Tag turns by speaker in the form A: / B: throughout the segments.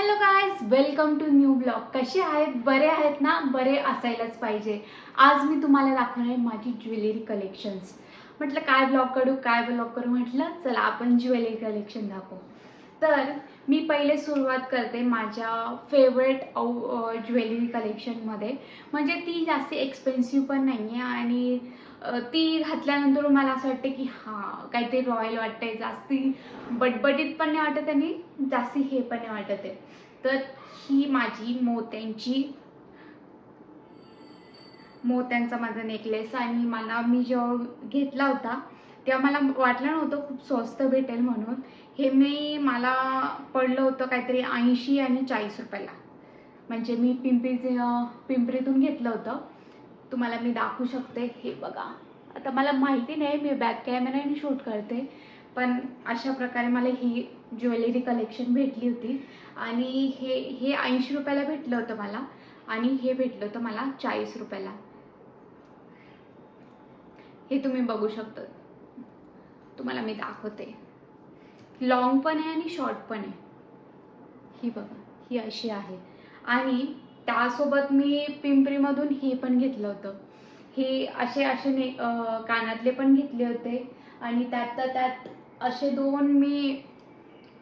A: Hello guys, welcome to new blog. कसे आहेत? बरे आहेत ना? बरे असायलाच पाहिजे. आज मी तुम्हाला दाखवणार आहे माझी ज्वेलरी कलेक्शन्स. म्हटलं काय ब्लॉग करू म्हटलं चला आपण ज्वेलरी कलेक्शन दाखवू. तर मी पहिले सुरुवात करते माझ्या फेवरेट ज्वेलरी कलेक्शनमध्ये. म्हणजे ती जास्त एक्सपेन्सिव्ह पण नाही आहे आणि ती घातल्यानंतर मला असं वाटतं की हां काहीतरी रॉयल वाटतंय, जास्ती बटबटीत पण नाही वाटत आणि जास्ती हे पण नाही वाटत आहे. तर ही माझी मोत्यांचा माझा नेकलेस आणि मी जेव्हा घेतला होता तेव्हा मला वाटलं नव्हतं खूप स्वस्त भेटेल म्हणून. हे मला पडलं होतं काहीतरी 80 आणि 40 रुपयाला. म्हणजे मी पिंपरीतून घेतलं होतं. तुम्हाला मी दाखवू शकते. हे बघा, आता मला माहिती नाही मी बॅक कॅमेऱ्याने शूट करते, पण अशा प्रकारे मला ही ज्वेलरी कलेक्शन भेटली होती. आणि हे 80 रुपयाला भेटलं होतं मला आणि हे भेटलं होतं मला 40 रुपयाला. हे तुम्ही बघू शकता. तुम्हाला मी दाखवते. लॉंग पण आहे आणि शॉर्ट पण आहे. ही बघा, ही अशी आहे. आणि त्यासोबत मी पिंपरीमधून हे पण घेतलं होतं. हे असे कानातले पण घेतले होते आणि त्यात असे दोन मी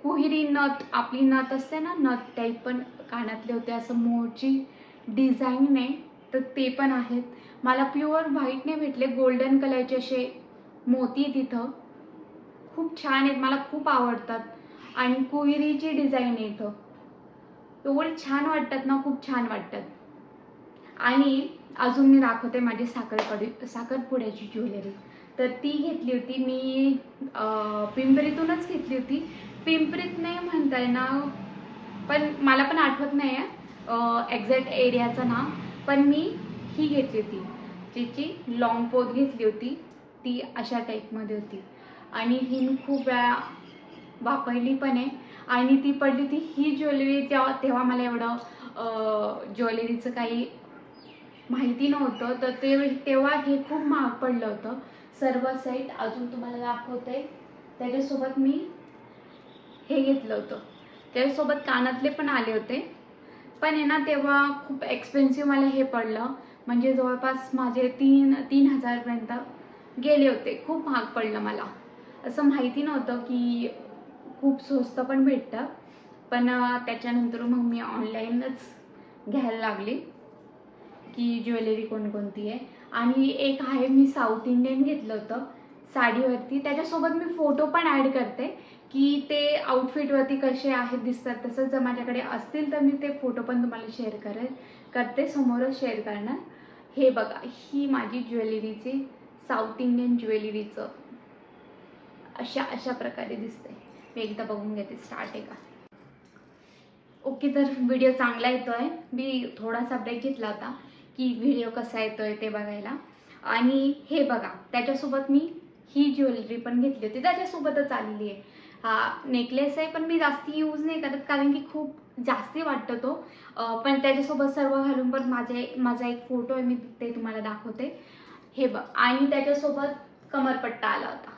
A: कुहिरी नथ, आपली नथ असते ना, नथ टाईप पण कानातले होते. असं मोरची डिझाईन आहे तर ते पण आहेत. मला प्युअर व्हाईट नाही भेटले, गोल्डन कलरचे असे मोती तिथं खूप छान आहेत, मला खूप आवडतात. आणि कुहिरीची डिझाईन आहे इथं, एवढे छान वाटतात ना, खूप छान वाटतात. आणि अजून मी दाखवते माझी साखरपुड्याची ज्वेलरी. तर ती घेतली होती मी पिंपरीतूनच घेतली होती. पिंपरीत नाही म्हणता येणार, पण मला पण आठवत नाही आहे एक्झॅक्ट एरियाचं नाव. पण मी ही घेतली होती, तिची लॉंग पोत घेतली होती. ती अशा टाईपमध्ये होती आणि ही मी खूप वेळा वापरली पण आहे. आणि ती पडली होती ही ज्वेलरी तेव्हा मला एवढं ज्वेलरीचं काही माहिती नव्हतं. तर तेव्हा हे खूप महाग पडलं होतं सर्व सेट. अजून तुम्हाला दाखवते. त्याच्यासोबत मी हे घेतलं होतं, त्याच्यासोबत कानातले पण आले होते. पण आहे ना तेव्हा खूप एक्सपेन्सिव्ह मला हे पडलं. म्हणजे जवळपास माझे 3,000पर्यंत गेले होते. खूप महाग पडलं मला. असं माहिती नव्हतं की खूप स्वस्त पण भेटतं. पण त्याच्यानंतर मग मी ऑनलाईनच घ्यायला लागली की ज्वेलरी कोणकोणती आहे. आणि एक आहे, मी साऊथ इंडियन घेतलं होतं साडीवरती. त्याच्यासोबत मी फोटो पण ॲड करते की ते आउटफिटवरती कसे आहेत दिसतात. तसंच जर माझ्याकडे असतील तर मी ते फोटो पण तुम्हाला शेअर करते, समोरच शेअर करणार. हे बघा, ही माझी ज्वेलरीची साऊथ इंडियन ज्वेलरीचं अशा प्रकारे दिसते. मी एकदा बघून घेते, स्टार्ट आहे का. ओके, तर व्हिडिओ चांगला येतोय. मी थोडासा ब्रेक घेतला होता की व्हिडिओ कसा येतोय ते बघायला. आणि हे बघा, त्याच्यासोबत मी ही ज्वेलरी पण घेतली होती, त्याच्यासोबतच आलेली आहे. हा नेकलेस आहे, पण मी जास्ती यूज नाही करत कारण की खूप जास्ती वाटतो तो. पण त्याच्यासोबत सर्व घालून पण माझा एक फोटो आहे, मी ते तुम्हाला दाखवते. हे बघ, आणि त्याच्यासोबत कमरपट्टा आला होता.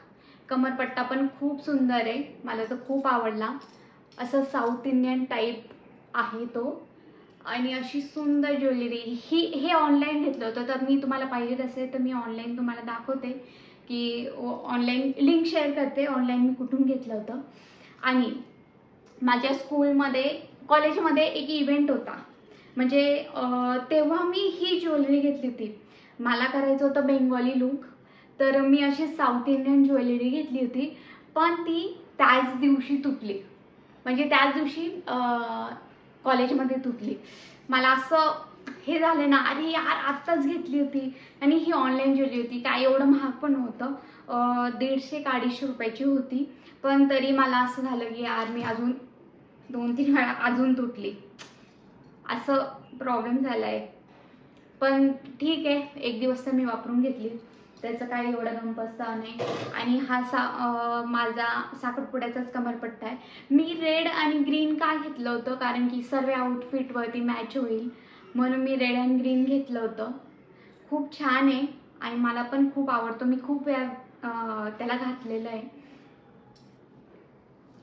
A: कमरपट्टा पण खूप सुंदर आहे, मला तर खूप आवडला. असं साऊथ इंडियन टाईप आहे तो. आणि अशी सुंदर ज्वेलरी. हे ऑनलाईन घेतलं होतं. तर मी तुम्हाला पाहिजे असेल तर मी ऑनलाईन तुम्हाला दाखवते की ऑनलाईन लिंक शेअर करते, ऑनलाईन मी कुठून घेतलं होतं. आणि माझ्या कॉलेजमध्ये एक इव्हेंट होता. म्हणजे तेव्हा मी ही ज्वेलरी घेतली होती. मला करायचं होतं बेंगॉली लुक, तर मी अशी साऊथ इंडियन ज्वेलरी घेतली होती. पण ती त्याच दिवशी तुटली. म्हणजे त्याच दिवशी कॉलेजमध्ये तुटली. मला असं हे झालं ना, अरे यार आत्ताच घेतली होती आणि ही ऑनलाईन ज्वेलरी होती. काय एवढं महाग पण नव्हतं, 150-250 रुपयाची होती. पण तरी मला असं झालं की यार मी अजून 2-3 वेळा अजून तुटली, असं प्रॉब्लेम झाला आहे. पण ठीक आहे, एक दिवस तर मी वापरून घेतली, त्याचं काही एवढं गमपस्ताव नाही. आणि हा माझा साखरपुड्याचाच कमरपट्टा आहे. मी रेड आणि ग्रीन का घेतलं होतं, कारण की सर्व आउटफिटवरती मॅच होईल म्हणून मी रेड अँड ग्रीन घेतलं होतं. खूप छान आहे आणि मला पण खूप आवडतो. मी खूप वेळा त्याला घातलेलं आहे.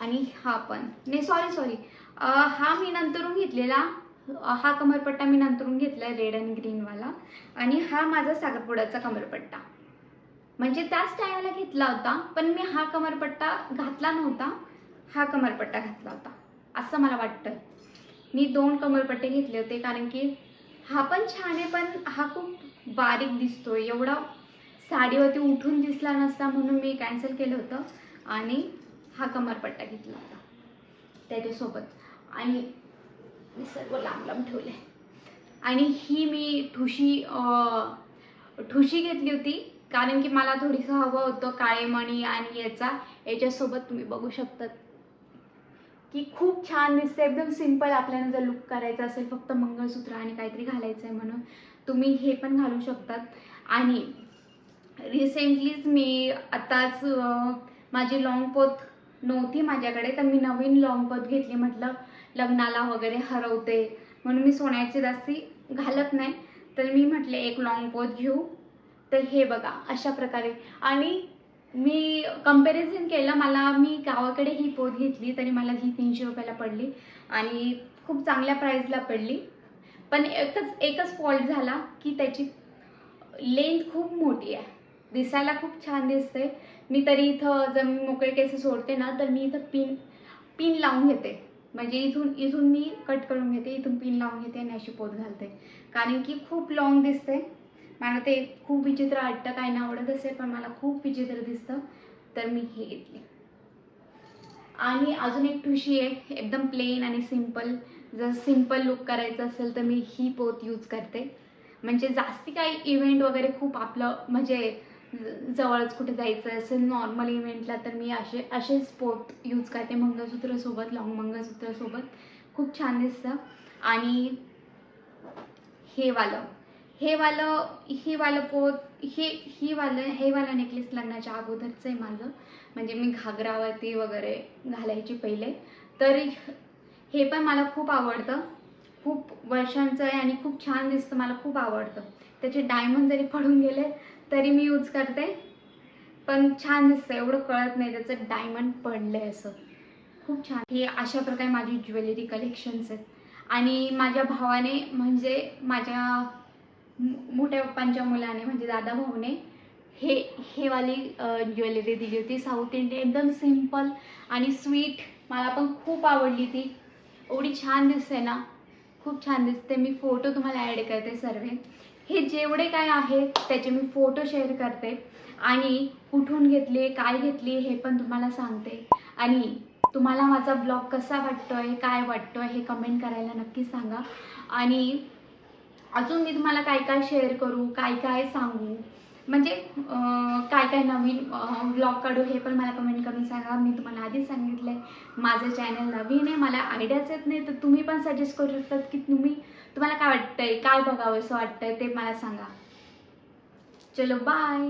A: आणि हा पण नाही, सॉरी हा मी नंतरून घेतलेला, हा कमरपट्टा मी नंतरून घेतला रेड आणि ग्रीनवाला, आणि हा माझा साखरपुड्याचा कमरपट्टा, म्हणजे त्याच टायमाला घेतला होता, पण मी हा कमरपट्टा घातला नव्हता, हा कमरपट्टा घातला होता असं मला वाटतं. मी 2 कमरपट्टे घेतले होते, कारण की हा पण छान आहे, पण हा खूप बारीक दिसतोय, एवढा साडीवरती उठून दिसला नसता म्हणून मी कॅन्सल केलं होतं आणि हा कमरपट्टा घेतला होता त्याच्यासोबत. आणि मी सर्व लांब लांब ठेवले. आणि ही मी ठुशी घेतली होती, कारण की मला थोडीसं हवं होतं काळे मणी, आणि याच्यासोबत तुम्ही बघू शकतात की खूप छान दिसते. एकदम सिंपल आपल्याला जर लुक करायचा असेल, फक्त मंगळसूत्र आणि काहीतरी घालायचं आहे म्हणून तुम्ही हे पण घालू शकतात. आणि रिसेंटलीच मी आताच माझी लॉंग पोत नव्हती माझ्याकडे, तर मी नवीन लॉंग पोत घेतली. म्हटलं लग्नाला वगैरे हरवते म्हणून मी सोन्याची जास्ती घालत नाही, तर मी म्हटले एक लॉंग पोत घेऊ. तर हे बघा अशा प्रकारे. आणि मी कंपॅरिझन केलं, मी गावाकडे ही पोत घेतली तरी मला ही 300 रुपयाला पडली आणि खूप चांगल्या प्राईजला पडली. पण एकच फॉल्ट झाला की त्याची लेंथ खूप मोठी आहे, दिसायला खूप छान दिसते. मी तरी इथं जर मी मोकळे केस सोडते ना, तर मी इथं पिन लावून घेते, म्हणजे इथून मी कट करून घेते, इथून पिन लावून घेते आणि अशी पोत घालते, कारण की खूप लॉंग दिसते. मला ते खूप विचित्र वाटतं, काय ना आवडत असेल पण मला खूप विचित्र दिसतं, तर मी हे घेतले. आणि अजून एक ठुशी आहे एकदम प्लेन आणि सिंपल. जर सिंपल लुक करायचं असेल तर मी ही पोत यूज करते, म्हणजे जास्ती काही इव्हेंट वगैरे खूप आपलं म्हणजे जवळच कुठे जायचं असेल नॉर्मल इव्हेंटला, तर मी असेच पोत यूज करते मंगळसूत्रासोबत, लॉंग मंगळसूत्रासोबत खूप छान दिसतं. आणि हे वालं पोत हे वाला नेकलेस लग्नाच्या अगोदरचं आहे माझं, म्हणजे मी घागरावरती वगैरे घालायची पहिले. तर हे पण मला खूप आवडतं, खूप वर्षांचं आहे आणि खूप छान दिसतं, मला खूप आवडतं. त्याचे डायमंड जरी पडून गेले तरी मी यूज करते, पण छान दिसतं, एवढं कळत नाही त्याचं डायमंड पडले असं, खूप छान. हे अशा प्रकारे माझी ज्वेलरी कलेक्शन्स आहेत. आणि माझ्या भावाने, म्हणजे माझ्या मोठ्या पप्पांच्या मुलाने, म्हणजे दादा भाऊने हे वाली ज्वेलरी दिली होती, साऊथ इंडियन, एकदम सिंपल आणि स्वीट. मला पण खूप आवडली ती, एवढी छान दिसते ना, खूप छान दिसते. मी फोटो तुम्हाला ॲड करते सर्व, हे जेवढे काय आहे त्याचे मी फोटो शेअर करते, आणि कुठून घेतले, काय घेतली हे पण तुम्हाला सांगते. आणि तुम्हाला माझा ब्लॉग कसा वाटतोय, काय वाटतोय हे कमेंट करायला नक्की सांगा. आणि अजून मी तुम्हाला काय काय शेअर करू, काय काय सांगू, म्हणजे काय काय नवीन ब्लॉग काढू हे पण मला कमेंट करून सांगा. मी तुम्हाला आधीच सांगितलं आहे माझं चॅनल नवीन आहे, मला आयडियाच येत नाही, तर तुम्ही पण सजेस्ट करू शकतात की तुम्हाला काय वाटतंय, काय बघावं असं वाटतंय ते मला सांगा. चलो बाय.